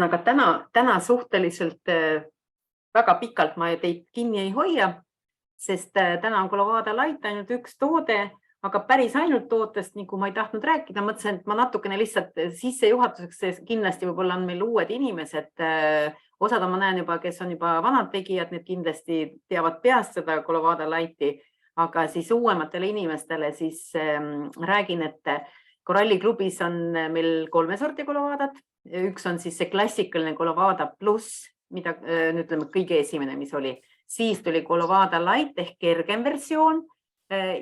Aga täna suhteliselt väga pikalt ma teid kinni ei hoia, sest täna on Colovada Light ainult üks toode, aga päris ainult tootest, nagu ma ei tahtnud rääkida, mõtlesin, et ma natukene lihtsalt sissejuhatuseks, kindlasti võib-olla on meil uued inimesed, osad ma näen juba, kes on juba vanad tegijad, need kindlasti teavad peast seda Colovada Lighti, aga siis uuematele inimestele siis räägin, et koralliklubis on meil 3 sorti Colovadat. Üks on siis see klassikaline Colovada Plus, mida nüüd ütleme kõige esimene, mis oli. Siis tuli Colovada Light ehk kergem versioon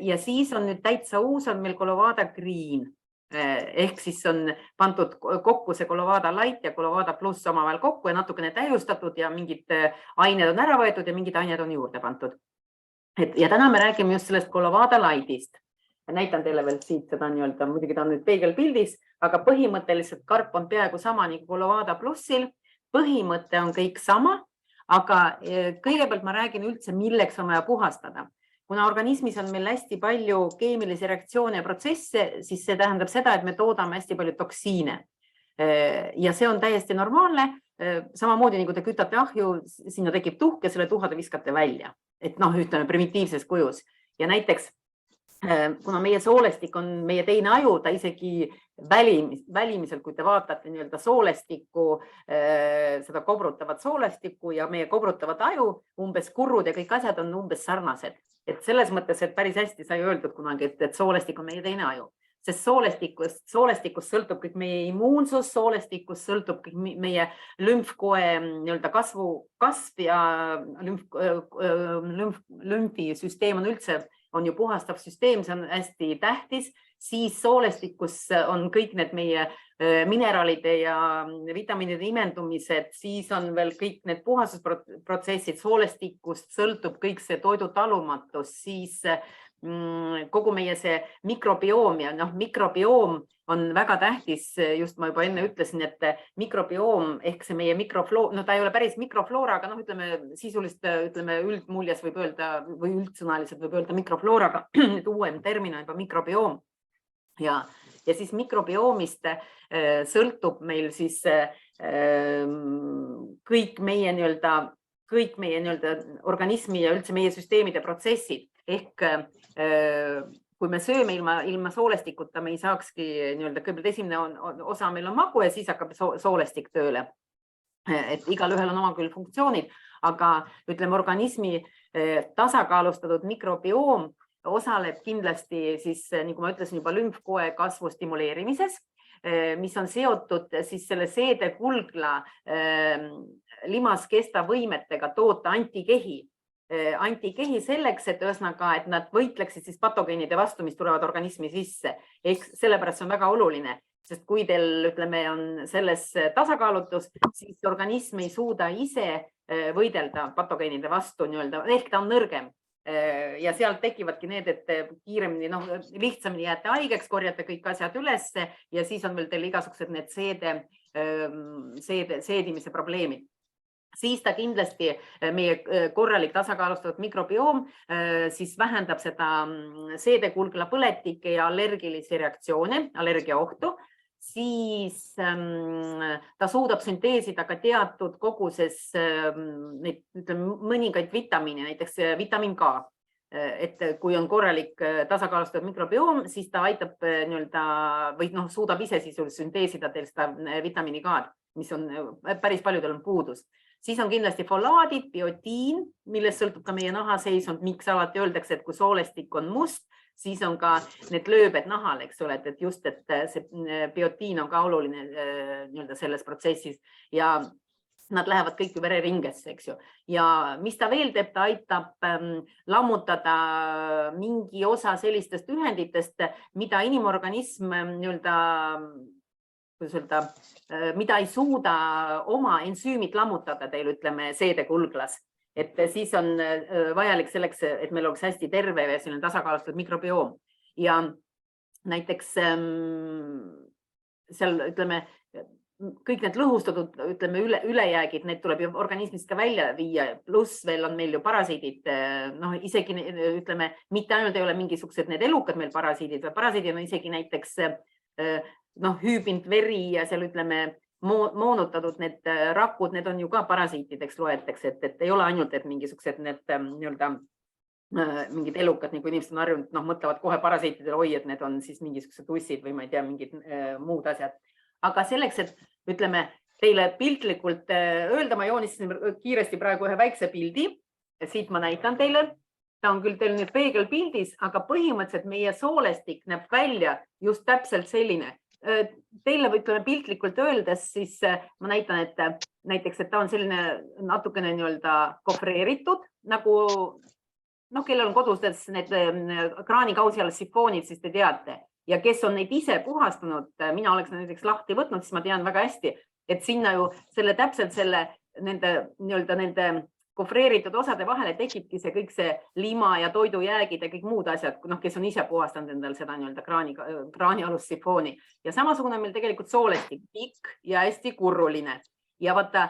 ja siis on nüüd täitsa uus on meil Colovada Green. Ehk siis on pandud kokku see Colovada Light ja Colovada Plus omavahel kokku ja natukene täiustatud ja mingid ained on ära võetud ja mingid ained on juurde pandud. Ja täna me räägime just sellest Colovada Lightist. Näitan teile veel siit seda nii-öelda, muidugi ta on nüüd peegelpildis, aga põhimõtteliselt karp on peaaegu sama nagu Colovada Plussil. Põhimõte on kõik sama, aga kõigepealt ma räägin üldse, milleks on vaja puhastada. Kuna organismis on meil hästi palju keemilisi reaktsioone ja protsesse, siis see tähendab seda, et me toodame hästi palju toksiine. Ja see on täiesti normaalne. Samamoodi, nagu te kütate ahju, sinna tekib tuhk ja selle tuhha te viskate välja. Et ütleme primitiivses kujus. Ja näiteks kuna meie soolestik on meie teine aju, ta isegi välimiselt, kui te vaatate nii-öelda soolestikku, seda kobrutavat soolestikku ja meie kobrutavat aju, umbes kurrud ja kõik asjad on umbes sarnased. Et selles mõttes, et päris hästi sai öeldud kunagi, et soolestik on meie teine aju. Sest soolestikust sõltub kõik meie immuunsus, soolestikust sõltub kõik meie lümfkoe nii-öelda kasv ja lümfisüsteem on üldse on ju puhastav süsteem, see on hästi tähtis, siis soolestikus on kõik need meie mineraalide ja vitamiinide imendumised, siis on veel kõik need puhastusprotsessid, soolestikust sõltub kõik see toidutalumatus, siis kogu meie see mikrobioom ja mikrobioom on väga tähtis, just ma juba enne ütlesin, et mikrobioom ehk see meie mikrofloora, ta ei ole päris mikrofloora, aga ütleme sisulist, üldmuljes võib öelda või üldsõnaliselt võib öelda mikrofloora, aga uuem termin on juba mikrobioom. Ja siis mikrobioomist sõltub meil siis kõik meie nii-öelda organismi ja üldse meie süsteemide protsessid. Ehk kui me sööme ilma soolestikuta, me ei saakski kõigepealt esimene osa meil on magu ja siis hakkab soolestik tööle. Et igal ühel on oma küll funktsioonid, aga ütleme organismi tasakaalustatud mikrobioom osaleb kindlasti siis, nagu ma ütlesin juba, lümfkoe kasvu stimuleerimises, mis on seotud siis selle seedekulgla limaskesta võimetega toota antikehi selleks, et et nad võitleksid siis patogeenide vastu, mis tulevad organismi sisse. Ehk sellepärast on väga oluline, sest kui teil on selles tasakaalutus, siis organism ei suuda ise võidelda patogeenide vastu, ehk ta on nõrgem. Ja sealt tekivadki need, et kiiremini, lihtsamini jääte haigeks, korjate kõik asjad üles ja siis on veel teil igasugused need seedimise probleemid. Siis ta kindlasti meie korralik tasakaalustatud mikrobioom siis vähendab seda seedekulgla põletike ja allergilisi reaktsioone, allergiaohtu, siis ta suudab sünteesida ka teatud koguses mõningaid vitamiine, näiteks vitamin K. Et kui on korralik tasakaalustatud mikrobioom, siis ta aitab või suudab ise sünteesida teil seda vitamini K, mis on päris paljudel on puudus. Siis on kindlasti folaadid, biotiin, millest sõltub ka meie nahaseisund, miks alati öeldakse, et kui soolestik on must, siis on ka need lööbed nahal, eks ole, et just, et see biotiin on ka oluline selles protsessis ja nad lähevad kõik ju vereringesse, eks ju. Ja mis ta veel teeb, ta aitab lammutada mingi osa sellistest ühenditest, mida inimorganism mida ei suuda oma ensüümid lammutada teil, seedekulglas. Et siis on vajalik selleks, et meil oleks hästi terve ja selline tasakaalustatud mikrobioom. Ja näiteks seal, kõik need lõhustatud, ülejäägid, need tuleb ju organismist ka välja viia, pluss veel on meil ju parasiidid, isegi, mitte ainult ei ole mingisugused need elukad meil parasiidid, vaid parasiidid on isegi näiteks hüübinud veri ja seal moonutatud need rakud, need on ju ka parasiitideks loetakse, et ei ole ainult, et mingisugused need nii-öelda mingid elukad, nagu inimesed on harjunud, mõtlevad kohe parasiitidele, oi, et need on siis mingisugused ussid või ma ei tea, mingid muud asjad. Aga selleks, et ütleme teile piltlikult öelda, ma joonistasin kiiresti praegu ühe väikse pildi, siit ma näitan teile, ta on küll teil nüüd peegelpildis, aga põhimõtteliselt meie soolestik näeb välja just täpselt selline. Teile ütleme piltlikult öeldes, siis ma näitan, et näiteks, et ta on selline natukene nii-öelda kofreeritud, nagu kellel on kodustes need kraanikausi all sifoonid, siis te teate. Ja kes on neid ise puhastanud, mina oleks näiteks lahti võtnud, siis ma tean väga hästi, et sinna ju täpselt nende kofreeritud osade vahele tekibki see kõik see lima ja toidujäägid ja kõik muud asjad, kes on ise puhastanud endal seda nii-öelda kraanialust sifooni. Ja samasugune meil tegelikult soolestik, pikk ja hästi kurruline. Ja vaata,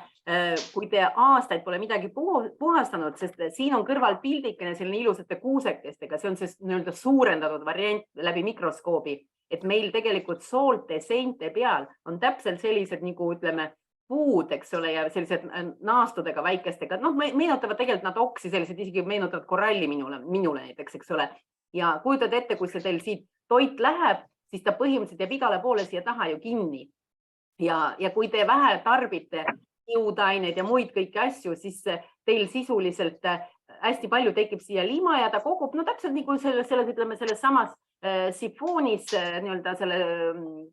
kui te aastaid pole midagi puhastanud, sest siin on kõrval pildikene selline ilusate kuusekestega, see on nii-öelda suurendatud variant läbi mikroskoobi, et meil tegelikult soolte seinte peal on täpselt sellised, nagu ütleme, puud, eks ole, ja sellised naastudega väikestega, meenutavad tegelikult nad oksi, sellised isegi meenutavad koralli minule näiteks, eks ole. Ja kujutad ette, kui see teil siit toit läheb, siis ta põhimõtteliselt jääb igale poole siia taha ju kinni. Ja kui te vähe tarbite kiudaineid ja muid kõiki asju, siis teil sisuliselt hästi palju tekib siia lima ja ta kogub, täpselt nagu selles samas sifoonis nii-öelda selle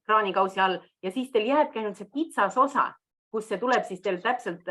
kraanikausi all ja siis teil jääbki ainult see kitsas osa, kus see tuleb, siis teil täpselt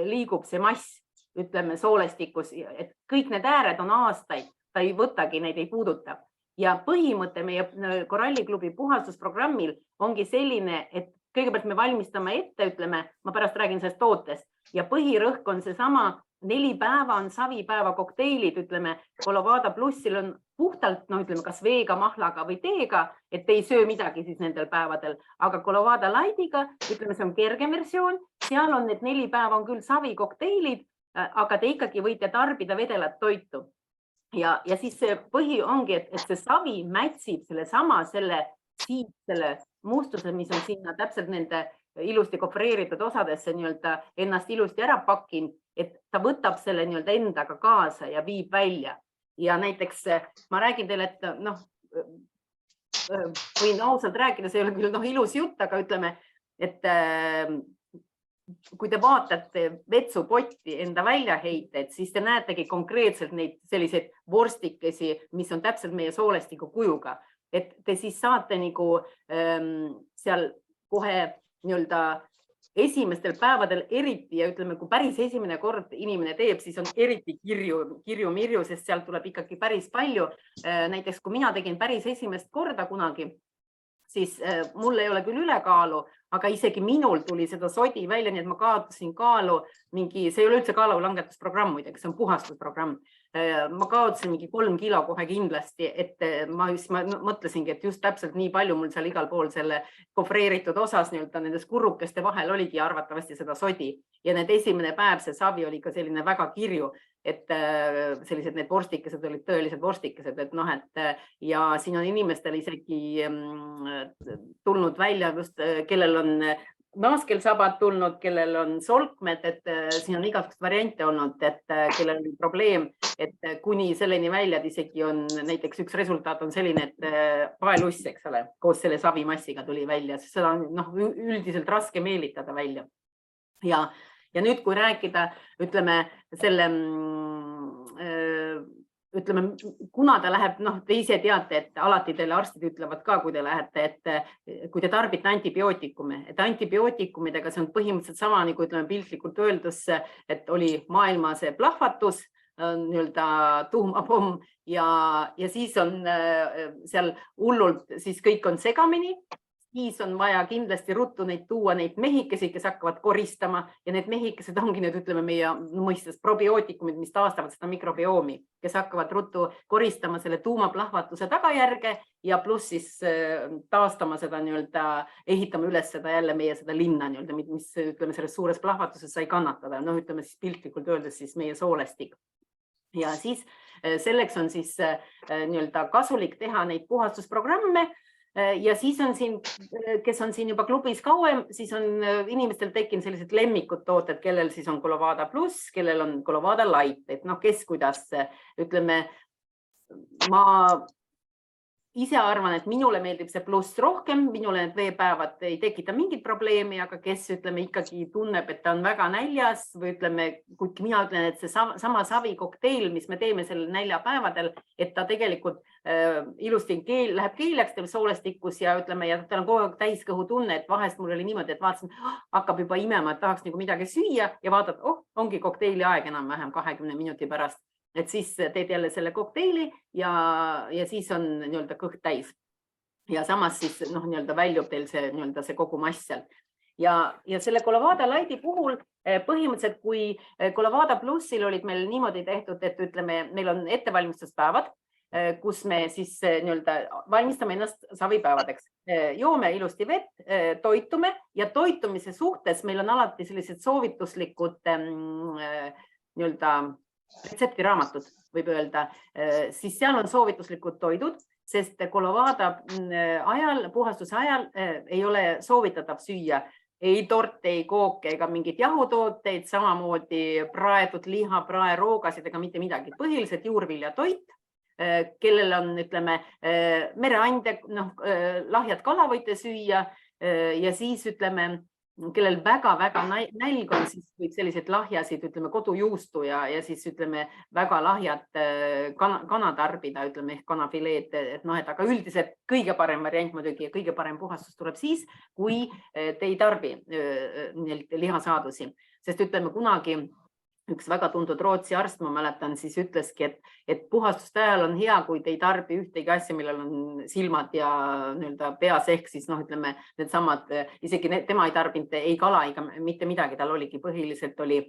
liigub see mass, ütleme soolestikus, et kõik need ääred on aastaid, ta ei võtagi, neid ei puuduta. Ja põhimõte meie koralliklubi puhastusprogrammil ongi selline, et kõigepealt me valmistame ette, ütleme, ma pärast räägin sellest tootest ja põhirõhk on seesama 4 päeva on savipäeva kokteilid, ütleme, Colovada Plussil on puhtalt, ütleme, kas veega, mahlaga või teega, et te ei söö midagi siis nendel päevadel, aga Colovada Lightiga, ütleme, see on kergem versioon, seal on need 4 päeva on küll savi kokteilid, aga te ikkagi võite tarbida vedelat toitu. Ja siis see põhi ongi, et see savi mätsib selle mustuse, mis on sinna täpselt nende ilusti kofreeritud osadesse ennast ilusti ära pakkinud, et ta võtab selle endaga kaasa ja viib välja. Ja näiteks ma räägin teile, et võin ausalt rääkida, see ei ole küll ilus jutt, aga ütleme, et kui te vaatate vetsupotti enda väljaheited, siis te näetegi konkreetselt neid selliseid vorstikesi, mis on täpselt meie soolestiku kujuga. Et te siis saate seal kohe esimestel päevadel eriti ja ütleme, kui päris esimene kord inimene teeb, siis on eriti kirju-mirju, sest seal tuleb ikkagi päris palju. Näiteks, kui mina tegin päris esimest korda kunagi, siis mul ei ole küll ülekaalu, aga isegi minul tuli seda sodi välja, nii et ma kaotasin kaalu see ei ole üldse kaalu langetusprogramm, muideks, see on puhastusprogramm. Ma kaotasin mingi 3 kilo kohe kindlasti, et ma mõtlesingi, et just täpselt nii palju mul seal igal pool selle kofreeritud osas nendes kurrukeste vahel oligi arvatavasti seda sodi. Ja need esimene päev see savi oli ka selline väga kirju, et sellised need vorstikesed olid tõelised vorstikesed, ja siin on inimestel isegi tulnud välja, just kellel on naaskelsabad tulnud, kellel on solkmed, et siin on igasugust variante olnud, et kellel on probleem, et kuni selleni välja, et isegi on näiteks üks resultaat on selline, et paeluss, eks ole, koos selle savimassiga tuli välja, sest seda on üldiselt raske meelitada välja. Ja nüüd, kui rääkida, ütleme, kuna ta läheb, te ise teate, et alati teile arstid ütlevad ka, kui te lähete, et kui te tarbite antibiootikume, et antibiootikumidega see on põhimõtteliselt sama, nagu ütleme piltlikult öeldes, et oli maailma see plahvatus, tuumapomm ja siis on seal hullult, siis kõik on segamini, siis on vaja kindlasti ruttu neid tuua neid mehikesi, kes hakkavad koristama ja need mehikesed ongi need, ütleme, meie mõistes probiootikumid, mis taastavad seda mikrobiomi, kes hakkavad ruttu koristama selle tuumaplahvatuse tagajärge ja pluss siis taastama seda ehitama üles seda jälle meie seda linna, mis ütleme selles suures plahvatuses sai kannatada, ütleme siis piltlikult öeldes siis meie soolestik. Ja siis selleks on siis kasulik teha neid puhastusprogramme, Ja siis on siin, kes on siin juba klubis kauem, siis on inimestel tekkinud sellised lemmikud tooted, kellel siis on Colovada Plus, kellel on Colovada Light, et noh, kes kuidas, ütleme, ma ise arvan, et minule meeldib see pluss rohkem, minule need veepäevad ei tekita mingit probleemi, aga kes ütleme ikkagi tunneb, et ta on väga näljas või ütleme, kuigi mina ütlen, et see sama savi kokteil, mis me teeme sellel näljapäevadel, et ta tegelikult ilusti läheb keeleks teil soolestikus ja ütleme, ja tal on kogu aeg täiskõhu tunne, et vahest mul oli niimoodi, et vaatasin, hakkab juba imema, et tahaks nagu midagi süüa ja vaatad, ongi kokteili aeg enam-vähem 20 minuti pärast. Et siis teed jälle selle kokteili ja siis on nii-öelda kõht täis. Ja samas siis nii-öelda väljub teil see kogu mass seal. Ja selle Colovada Lighti puhul põhimõtteliselt, kui Colovada Plussil olid meil niimoodi tehtud, et ütleme, meil on ettevalmistuspäevad, kus me siis nii-öelda valmistame ennast savipäevadeks. Joome ilusti vett, toitume ja toitumise suhtes meil on alati sellised soovituslikud nii-öelda retseptiraamatud, võib öelda, siis seal on soovituslikud toidud, sest Colovada ajal, puhastuse ajal ei ole soovitatav süüa ei torte, ei kooke ega mingit jahutooteid, samamoodi praetud liha, praeroogasid ega mitte midagi. Põhiliselt juurviljatoit, kellel on, ütleme, mereande, lahjad kala võite süüa ja siis, ütleme, kellel väga-väga nälg on, siis võib selliseid lahjasid, ütleme, kodujuustu ja siis, ütleme, väga lahjad kana tarbida, ütleme, ehk kanafileed, aga üldiselt kõige parem variant muidugi ja kõige parem puhastus tuleb siis, kui te ei tarbi lihasaadusi, sest ütleme kunagi üks väga tuntud Rootsi arst, ma mäletan, siis ütleski, et puhastuste ajal on hea, kui te ei tarbi ühtegi asja, millel on silmad ja peas ehk siis, ütleme, need samad, isegi tema ei tarbinud ei kala ega mitte midagi, tal oligi põhiliselt oli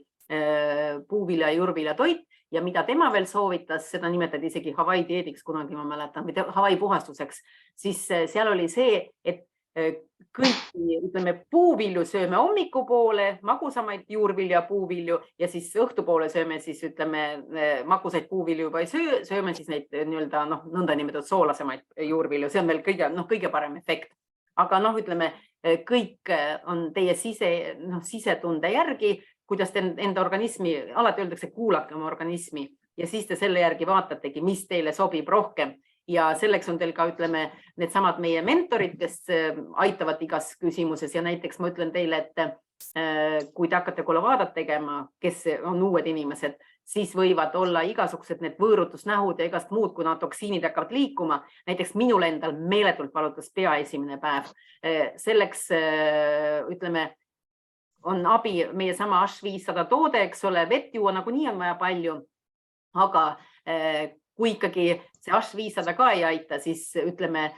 puuvilja ja juurvilja toit ja mida tema veel soovitas, seda nimetati isegi Hawaii dieediks kunagi, ma mäletan, või Hawaii puhastuseks, siis seal oli see, et kõiki, ütleme, puuvilju sööme hommikupoole, magusamaid juurvilja puuvilju ja siis õhtupoole sööme siis, ütleme, magusaid puuvilju juba ei sööme siis neid nõnda nimetatud soolasemaid juurvilju. See on veel kõige parem efekt. Aga ütleme, kõik on teie sisetunde järgi, kuidas te enda organismi, alati öeldakse, kuulake oma organismi ja siis te selle järgi vaatategi, mis teile sobib rohkem. Ja selleks on teil ka, ütleme, need samad meie mentorid, kes aitavad igas küsimuses ja näiteks ma ütlen teile, et kui te hakkate Colovadat tegema, kes on uued inimesed, siis võivad olla igasugused need võõrutusnähud ja igast muud, kuna toksiinid hakkavad liikuma. Näiteks minul endal meeletult valutas pea esimene päev. Selleks, ütleme, on abi meie sama H500 toode, eks ole, vett juua nagunii on vaja palju, aga kui ikkagi see H500 ka ei aita, siis ütleme,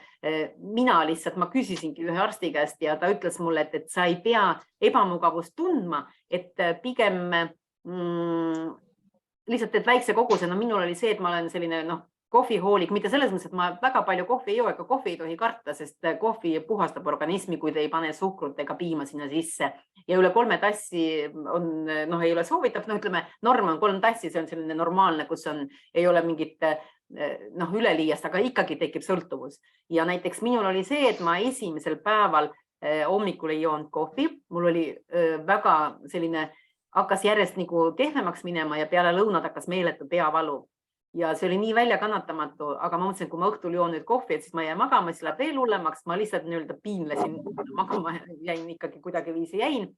mina lihtsalt, ma küsisingi ühe arsti käest ja ta ütles mulle, et sa ei pea ebamugavust tundma, et pigem lihtsalt, et väikse kogusena, minul oli see, et ma olen selline kohvihoolik, mitte selles mõttes, et ma väga palju kohvi ei joo, ega kohvi ei tohi karta, sest kohvi puhastab organismi, kui te ei pane suhkrut ega piima sinna sisse. Ja üle 3 tassi ei ole soovitav, ütleme, norm on 3 tassi, see on selline normaalne, kus ei ole mingit üleliiast, aga ikkagi tekib sõltuvus. Ja näiteks minul oli see, et ma esimesel päeval hommikul ei joonud kohvi, mul oli väga selline, hakkas järjest nagu kehvemaks minema ja peale lõunad hakkas meeletu peavalu. Ja see oli nii välja kannatamatu, aga ma mõtlesin, kui ma õhtul joon nüüd kohvi, et siis ma jäin magama, siis läheb veel hullemaks, ma lihtsalt piinlesin magama, jäin ikkagi kuidagi viisi jäin.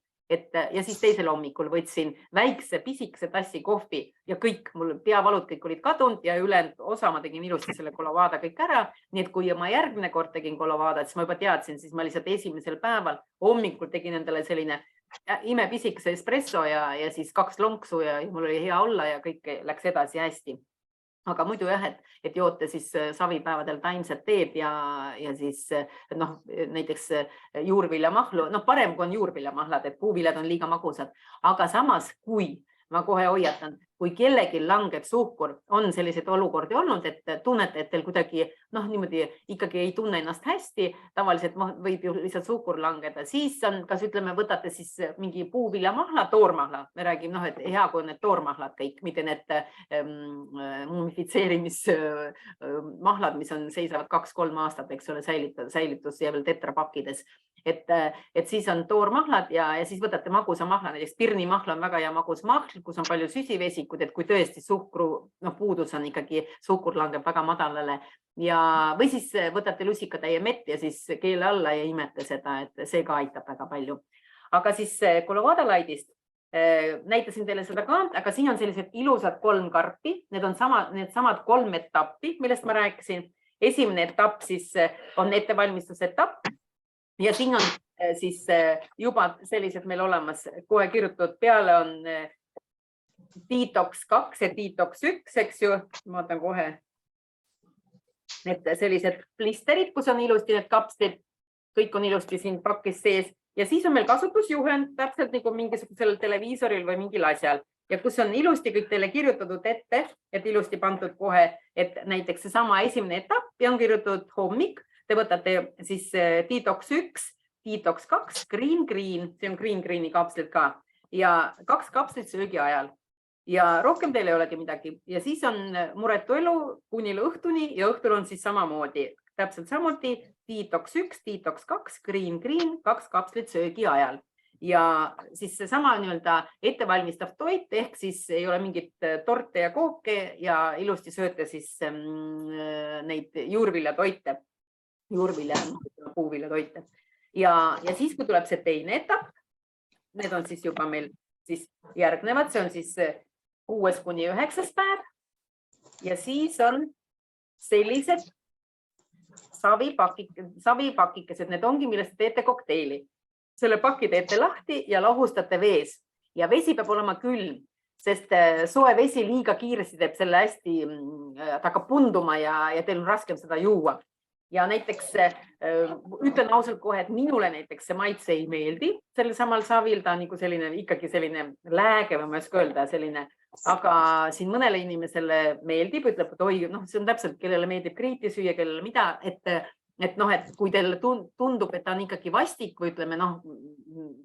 Ja siis teisel hommikul võtsin väikse pisikese tassi kohvi ja kõik, mul peavalud kõik olid kadunud ja ülejäänud osa ma tegin ilusti selle Colovada kõik ära. Nii et kui ma järgmine kord tegin Colovadat, siis ma juba teadsin, siis ma lihtsalt esimesel päeval hommikul tegin endale selline imepisikese espresso ja siis 2 lonksu ja mul oli hea olla ja kõik läks edasi hästi. Aga muidu jah, et joote siis savipäevadel taimset teed ja siis näiteks juurviljamahlu, parem kui on juurviljamahlad, et puuviljad on liiga magusad. Aga samas, kui ma kohe hoiatan, kui kellegi langeb suhkur, on selliseid olukordi olnud, et tunnete, et teil kuidagi niimoodi ikkagi ei tunne ennast hästi, tavaliselt võib ju lihtsalt suhkur langeda, siis on, kas ütleme, võtate siis mingi puuviljamahla, toormahla, me räägime, et hea, kui on need toormahlad kõik, mitte need mumifitseerimismahlad, mis seisavad 2-3 aastat, eks ole, säilitus ja veel tetrapakkides. Et siis on toormahlad ja siis võtate magusa mahla, näiteks pirnimahl on väga hea magus mahl, kus on palju süsivesikud, et kui tõesti suhkru puudus on ikkagi, suhkur langeb väga madalale või siis võtate lusikatäie mett ja siis keele alla ja imete seda, et see ka aitab väga palju. Aga siis Colovada Lightist näitasin teile seda ka, aga siin on sellised ilusad 3 karpi, need on needsamad 3 etappi, millest ma rääkisin. Esimene etapp siis on ettevalmistusetapp ja siin on siis juba sellised meil olemas, kohe kirjutatud peale on Detox 2 ja Detox 1, eks ju, ma vaatan kohe, need sellised plisterid, kus on ilusti need kapslid, kõik on ilusti siin pakis sees ja siis on meil kasutusjuhend täpselt nagu mingisugusel televiisoril või mingil asjal ja kus on ilusti kõik teile kirjutatud ette, et ilusti pandud kohe, et näiteks seesama esimene etapp ja on kirjutatud hommik, te võtate siis Detox 1, Detox 2, Green, see on Green kapslid ka ja 2 kapslit söögi ajal ja rohkem teil ei olegi midagi ja siis on muretu elu kuni õhtuni ja õhtul on siis samamoodi, täpselt samuti Detox 1, Detox 2, Green, 2 kapslit söögi ajal ja siis seesama ettevalmistav toit ehk siis ei ole mingit torte ja kooke ja ilusti sööte siis neid juurviljatoite, puuviljatoite. Ja siis, kui tuleb see teine etapp, need on siis juba meil siis järgnevad, see on siis 6. kuni 9. päev ja siis on sellised savipakikesed, need ongi, millest teete kokteili. Selle paki teete lahti ja lahustate vees ja vesi peab olema külm, sest soe vesi liiga kiiresti teeb selle hästi, ta hakkab punduma ja teil on raskem seda juua. Ja näiteks ütlen ausalt kohe, et minule näiteks see maitse ei meeldi, selle samal savil, ta on ikkagi selline lääge või ma ei oska öelda selline, aga siin mõnele inimesele meeldib, ütleb, et oi, see on täpselt, kellele meeldib kriiti süüa, kellele mida, et kui teile tundub, et ta on ikkagi vastik või ütleme,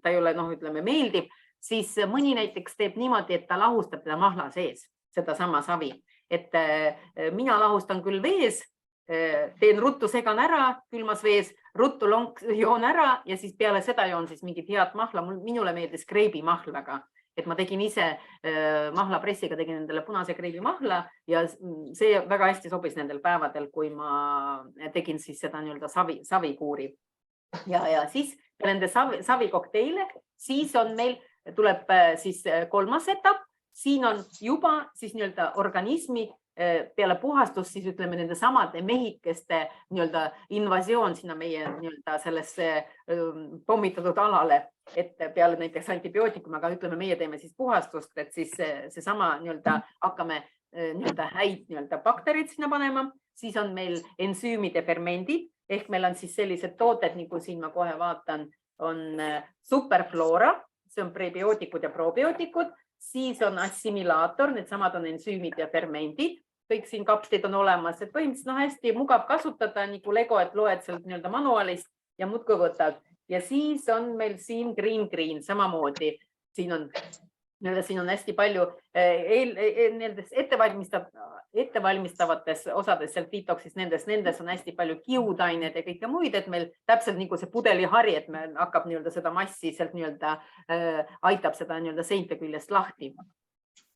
ta ei ole, ütleme, meeldib, siis mõni näiteks teeb niimoodi, et ta lahustab teda mahla sees, seda sama savi, et mina lahustan küll vees, teen ruttu segan ära külmas vees, ruttu joon ära ja siis peale seda joon siis mingit head mahla. Minule meeldis kreibimahl väga, et ma tegin ise mahlapressiga, tegin nendele punase kreibimahla ja see väga hästi sobis nendel päevadel, kui ma tegin siis seda savikuuri. Ja siis nende savikokteile, siis on meil, tuleb siis 3. etapp, siin on juba siis organismi peale puhastust siis ütleme nende samade mehikeste invasioon sinna meie sellesse pommitatud alale, et peale näiteks antibiootikum, aga ütleme, meie teeme siis puhastust, et siis seesama hakkame häid bakterid sinna panema, siis on meil ensüümid ja fermendid, ehk meil on siis sellised tooted, nagu siin ma kohe vaatan, on Superflora, see on prebiootikud ja probiootikud, siis on assimilaator, need samad on ensüümid ja fermendid, kõik siin kapslid on olemas, et põhimõtteliselt hästi mugav kasutada nagu Lego, et loed sealt manuaalist ja muudkui võtad. Ja siis on meil siin Green, samamoodi. Siin on hästi palju ettevalmistavates osades seal detoxis, nendes on hästi palju kiudained ja kõike muid, et meil täpselt nagu see pudelihari, et meil hakkab seda massi sealt aitab seda seinte küljest lahti.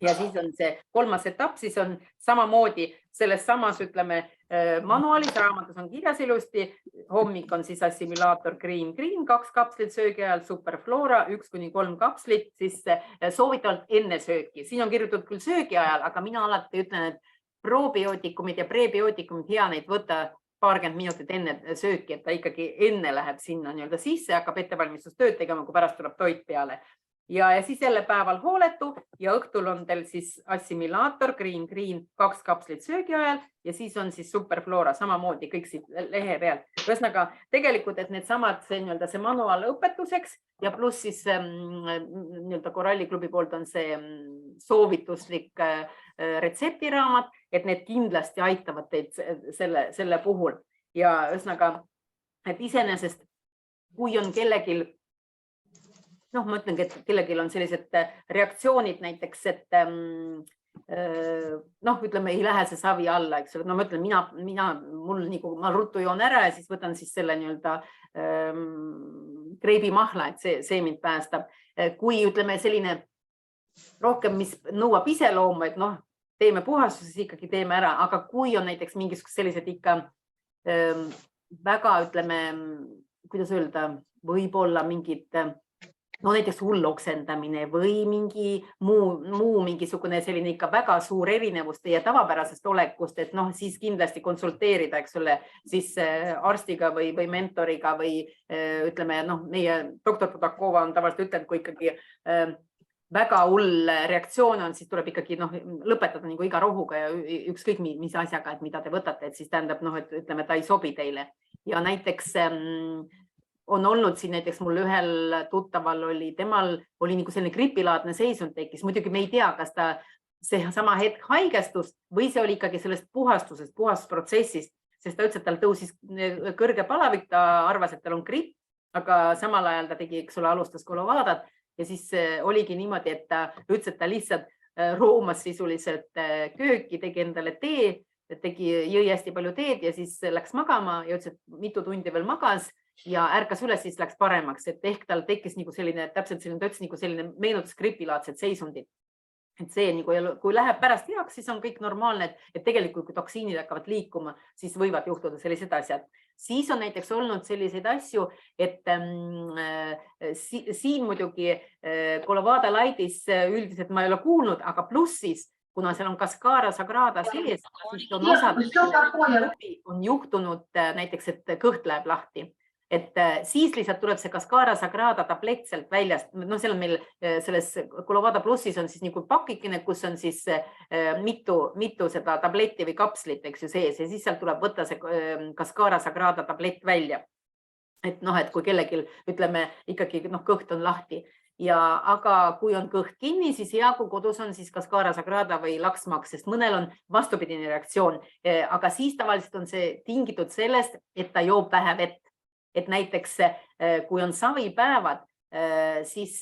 Ja siis on see 3. etapp, siis on samamoodi selles samas, ütleme, manuaalis raamatus on kirjas ilusti, hommik on siis assimilaator Green, 2 kapslit söögi ajal, Superflora 1-3 kapslit, siis soovitavalt enne sööki. Siin on kirjutatud küll söögi ajal, aga mina alati ütlen, et probiootikumid ja prebiootikumid hea neid võtta 20 minutit enne sööki, et ta ikkagi enne läheb sinna sisse, hakkab ettevalmistustööd tegema, kui pärast tuleb toit peale. Ja siis jälle päeval hooletu ja õhtul on teil siis assimilaator, Green, 2 kapslit söögi ajal ja siis on siis Superflora samamoodi kõik siit lehe peal. Ühesõnaga, tegelikult, et need samad see manuaal õpetuseks ja pluss siis Koralliklubi poolt on see soovituslik retseptiraamat, et need kindlasti aitavad teid selle puhul. Ja ühesõnaga, et iseenesest, kui on kellegil, noh, ma ütlengi, et kellegil on sellised reaktsioonid näiteks, et noh, ütleme, ei lähe see savi alla, eks ole. No ma ütlen, ma ruttu joon ära ja siis võtan siis selle nii-öelda kreibimahla, et see mind päästab. Kui ütleme selline rohkem, mis nõuab iseloomu, et noh, teeme puhastuses ikkagi teeme ära, aga kui on näiteks mingisugused sellised ikka väga, ütleme, kuidas öelda, võib-olla mingid, no näiteks hull oksendamine või mingi muu mingisugune selline ikka väga suur erinevus teie tavapärasest olekust, et noh, siis kindlasti konsulteerida, eks ole, siis arstiga või mentoriga või ütleme, noh, meie doktor Budakova on tavaliselt ütlenud, kui ikkagi väga hull reaktsioon on, siis tuleb ikkagi lõpetada nagu iga rohuga ja ükskõik mis asjaga, et mida te võtate, et siis tähendab, noh, et ütleme, ta ei sobi teile. Ja näiteks on olnud siin näiteks mul ühel tuttaval temal oli nagu selline gripilaadne seisund tekkis. Muidugi me ei tea, kas ta see sama hetk haigestus või see oli ikkagi sellest puhastusprotsessist, sest ta ütles, et tal tõusis kõrge palavik, ta arvas, et tal on gripp, aga samal ajal ta tegi, eks ole, alustas kolovaadat. Ja siis oligi niimoodi, et ta ütles, et ta lihtsalt roomas sisuliselt kööki, tegi endale tee, jõi hästi palju teed ja siis läks magama ja ütles, et mitu tundi veel magas ja ärkas üles, siis läks paremaks, et ehk tal tekkis nagu selline, täpselt selline, ta ütles nagu selline meenutus gripilaadset seisundit. Et see, kui läheb pärast heaks, siis on kõik normaalne, et tegelikult kui toksiinid hakkavad liikuma, siis võivad juhtuda sellised asjad. Siis on näiteks olnud selliseid asju, et siin muidugi Colovada Lightis üldiselt ma ei ole kuulnud, aga plussis, kuna seal on Cascara Sagrada sees, siis on juhtunud näiteks, et kõht läheb lahti. Et siis lihtsalt tuleb see Cascara Sagrada tablett sealt väljast. No seal on meil selles Colovada plussis on siis nagu pakikene, kus on siis mitu seda tabletti või kapslit, eks ju sees, ja siis sealt tuleb võtta see Cascara Sagrada tablett välja. Et noh, et kui kellegil, ütleme, ikkagi kõht on lahti. Aga kui on kõht kinni, siis hea, kui kodus on siis Cascara Sagrada või laksmaks, sest mõnel on vastupidine reaktsioon. Aga siis tavaliselt on see tingitud sellest, et ta joob vähe vett. Et näiteks, kui on savipäevad, siis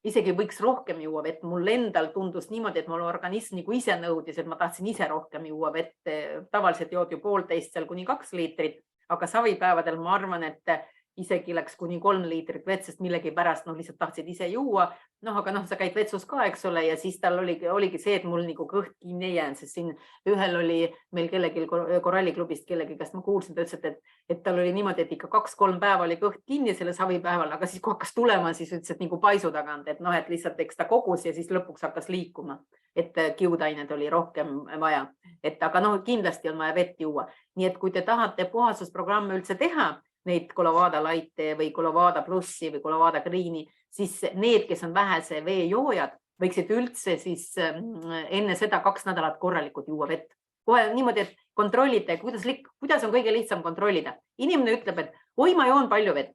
isegi võiks rohkem juua vett. Mul endal tundus niimoodi, et mul organism nagu ise nõudis, et ma tahtsin ise rohkem juua vett. Tavaliselt jood ju 1,5 seal kuni 2 liitrit, aga savipäevadel ma arvan, et isegi läks kuni 3 liitrit vett, sest millegi pärast lihtsalt tahtsid ise juua. Aga sa käid vetsus ka, eks ole, ja siis tal oligi see, et mul nagu kõht kinni ei jäänud, sest siin ühel oli meil kellegi koralliklubist kellegi, kes ma kuulsin, ta ütles, et tal oli niimoodi, et ikka 2-3 päeva oli kõht kinni selle savipäeval, aga siis kui hakkas tulema, siis ütles, et nagu paisu tagant, et lihtsalt eks ta kogus ja siis lõpuks hakkas liikuma, et kiudained oli rohkem vaja. Aga kindlasti on vaja vett juua. Nii et kui te tahate puhastusprogramme üldse teha, neid Colovada Lighte või Colovada Plussi või Colovada Greeni, siis need, kes on vähese veejoojad, võiksid üldse siis enne seda 2 nädalat korralikult juua vett. Kohe niimoodi, et kontrollite, kuidas on kõige lihtsam kontrollida. Inimene ütleb, et oi, ma joon palju vett.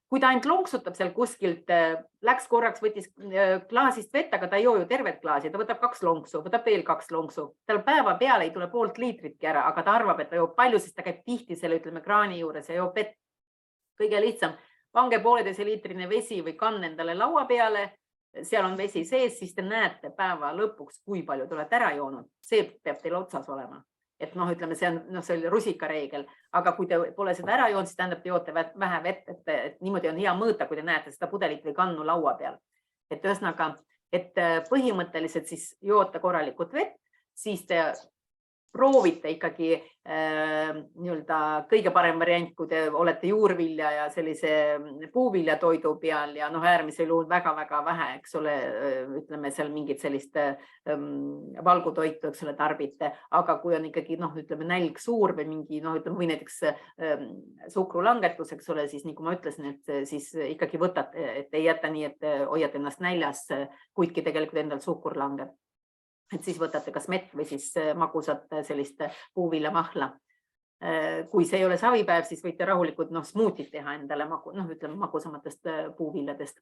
Kui ta ainult lonksutab seal kuskilt, läks korraks, võttis klaasist vett, aga ta ei joo ju tervet klaasi, ta võtab 2 lonksu, võtab veel 2 lonksu. Tal päeva peale ei tule 0,5 liitritki ära, aga ta arvab, et ta joob palju, sest ta käib tihti selle, ütleme, kraani juures ja joob vett. Kõige lihtsam, pange 1,5 liitrine vesi või kann endale laua peale, seal on vesi sees, siis te näete päeva lõpuks, kui palju te olete ära joonud. See peab teil otsas olema. Et ütleme, see on rusikareegel, aga kui te pole seda ära joonud, siis tähendab, te joote vähe vett, et niimoodi on hea mõõta, kui te näete seda pudelit või kannu laua peal. Et ühesõnaga, et põhimõtteliselt siis joote korralikult vett, siis te proovite ikkagi kõige parem variant, kui te olete juurvilja ja sellise puuviljatoidu peal ja äärmisel juhul väga-väga vähe, eks ole, ütleme seal mingit sellist valgutoitu, eks ole, tarbite, aga kui on ikkagi, ütleme, nälg suur või mingi, või näiteks suhkrulangetus, eks ole, siis nagu ma ütlesin, et siis ikkagi võtate, et ei jäta nii, et hoiate ennast näljas, kuidki tegelikult endal suhkur langeb. Et siis võtate kas mett või siis magusat sellist puuviljamahla. Kui see ei ole savipäev, siis võite rahulikult smuutit teha endale ütleme, magusamatest puuviljadest.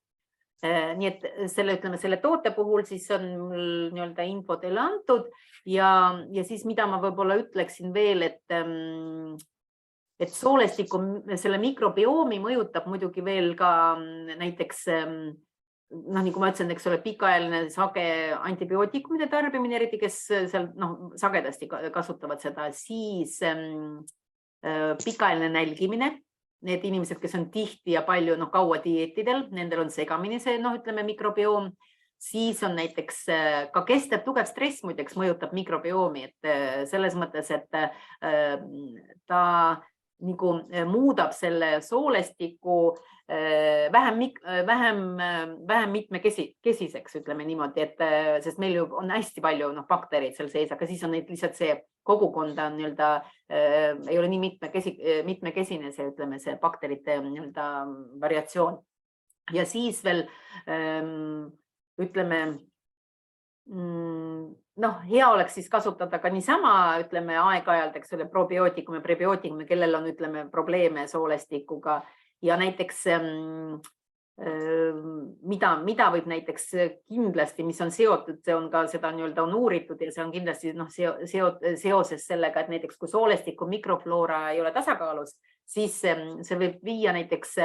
Nii et selle toote puhul siis on mul nii-öelda info teile antud ja siis mida ma võib-olla ütleksin veel, et soolestiku selle mikrobioomi mõjutab muidugi veel ka näiteks nagu ma ütlesin, eks ole, pikaajaline sage antibiootikumide tarbimine, eriti kes seal sagedasti kasutavad seda, siis pikaajaline nälgimine. Need inimesed, kes on tihti ja palju kaua dieetidel, nendel on segamini see, ütleme, mikrobioom. Siis on näiteks ka kestev tugev stress muideks mõjutab mikrobiomi, et selles mõttes, et ta nagu muudab selle soolestiku vähem mitmekesiseks, ütleme niimoodi, et sest meil ju on hästi palju baktereid seal sees, aga siis on neid lihtsalt see kogukonda nii-öelda ei ole nii mitmekesine see, ütleme, see bakterite nii-öelda variatsioon. Ja siis veel ütleme, hea oleks siis kasutada ka niisama, ütleme, aeg-ajalt, eks ole, probiootikume, prebiootikume, kellel on, ütleme, probleeme soolestikuga ja näiteks mida võib näiteks kindlasti, mis on seotud, see on ka seda nii-öelda on uuritud ja see on kindlasti seoses sellega, et näiteks kui soolestiku mikrofloora ei ole tasakaalus, siis see võib viia näiteks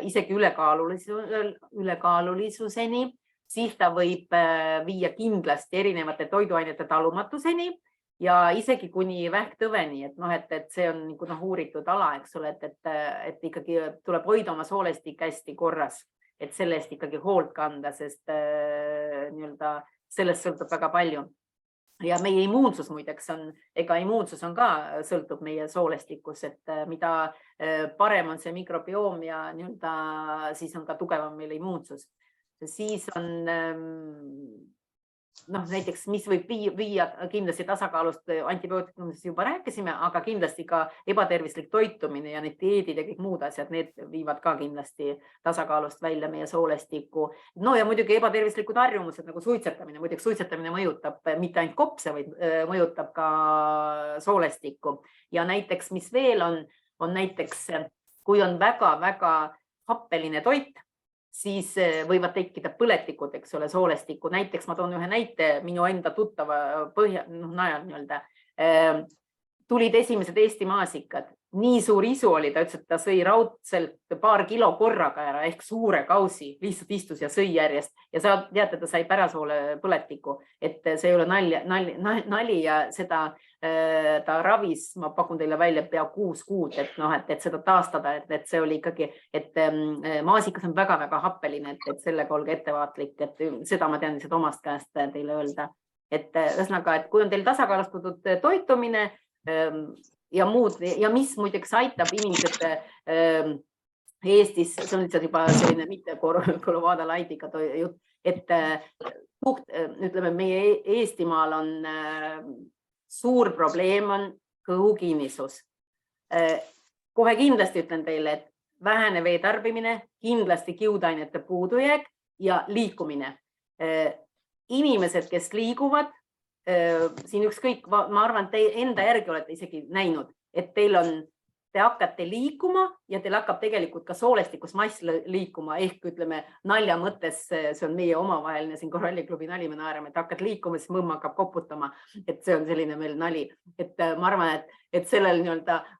isegi ülekaalulisuseni, siis ta võib viia kindlasti erinevate toiduainete talumatuseni ja isegi kuni vähktõveni, et see on uuritud ala, eks ole, et ikkagi tuleb hoida oma soolestik hästi korras, et selle eest ikkagi hoolt kanda, sest sellest sõltub väga palju. Ja meie immuunsus muideks on, immuunsus on ka sõltub meie soolestikus, et mida parem on see mikrobioom ja siis on ka tugevam meil immuunsus. Siis on näiteks, mis võib viia kindlasti tasakaalust, antibiootikumidest juba rääkisime, aga kindlasti ka ebatervislik toitumine ja need dieedid ja kõik muud asjad, need viivad ka kindlasti tasakaalust välja meie soolestikku. Ja muidugi ebatervislikud harjumused nagu suitsetamine, muidugi suitsetamine mõjutab mitte ainult kopse, vaid mõjutab ka soolestikku. Ja näiteks, mis veel on näiteks, kui on väga-väga happeline toit, siis võivad tekkida põletikud, eks ole, soolestikku. Näiteks ma toon ühe näite minu enda tuttava najal nii-öelda. Tulid esimesed Eesti maasikad. Nii suur isu oli, ta ütles, et ta sõi raudselt paar kilo korraga ära ehk suure kausi, lihtsalt istus ja sõi järjest. Ja sa teate, ta sai pärasoole põletiku, et see ei ole nali ja seda ta ravis, ma pakun teile välja pea 6 kuud, et seda taastada, et see oli ikkagi, et maasikas on väga-väga happeline, et sellega olge ettevaatlik, et seda ma tean lihtsalt omast käest teile öelda. Et ühesõnaga, et kui on teil tasakaalustatud toitumine ja muud ja mis muideks aitab inimesed Eestis, see on lihtsalt juba selline mitte Colovada Lightiga jutt, et ütleme, meie Eestimaal on suur probleem on kõhukinnisus. Kohe kindlasti ütlen teile, et vähene vee tarbimine, kindlasti kiudainete puudujääk ja liikumine. Inimesed, kes liiguvad, siin ükskõik, ma arvan, et te enda järgi olete isegi näinud, et te hakkate liikuma ja teil hakkab tegelikult ka soolestikus mass liikuma, ehk ütleme nalja mõttes, see on meie omavaheline siin koralliklubi nali, me naerame, et hakkad liikuma, siis mõmm hakkab koputama, et see on selline meil nali. Et ma arvan, et sellel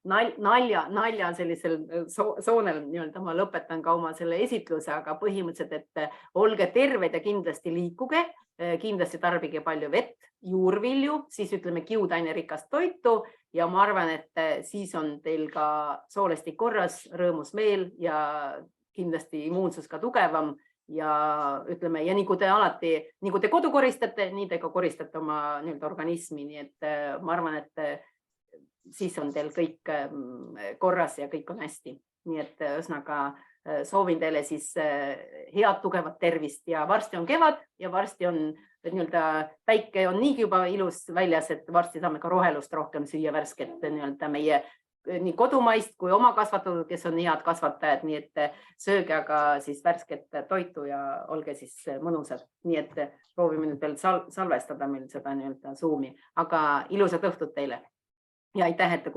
nalja sellisel soonel ma lõpetan ka oma selle esitluse, aga põhimõtteliselt, et olge terved ja kindlasti liikuge, kindlasti tarbige palju vett, juurvilju, siis ütleme kiudaine-rikast toitu ja ma arvan, et siis on teil ka soolestik korras, rõõmus meel ja kindlasti immuunsus ka tugevam ja ütleme, ja nagu te kodu koristate, nii te ka koristate oma organismi, nii et ma arvan, et siis on teil kõik korras ja kõik on hästi. Nii et ühesõnaga soovin teile siis head tugevat tervist ja varsti on kevad ja varsti on päike on niigi juba ilus väljas, et varsti saame ka rohelust rohkem süüa värsket meie nii kodumaist kui oma kasvatatud, kes on head kasvatajad, nii et sööge aga siis värsket toitu ja olge siis mõnusad. Nii et proovime nüüd veel salvestada meil seda Zoomi, aga ilusat õhtut teile ja aitäh, et te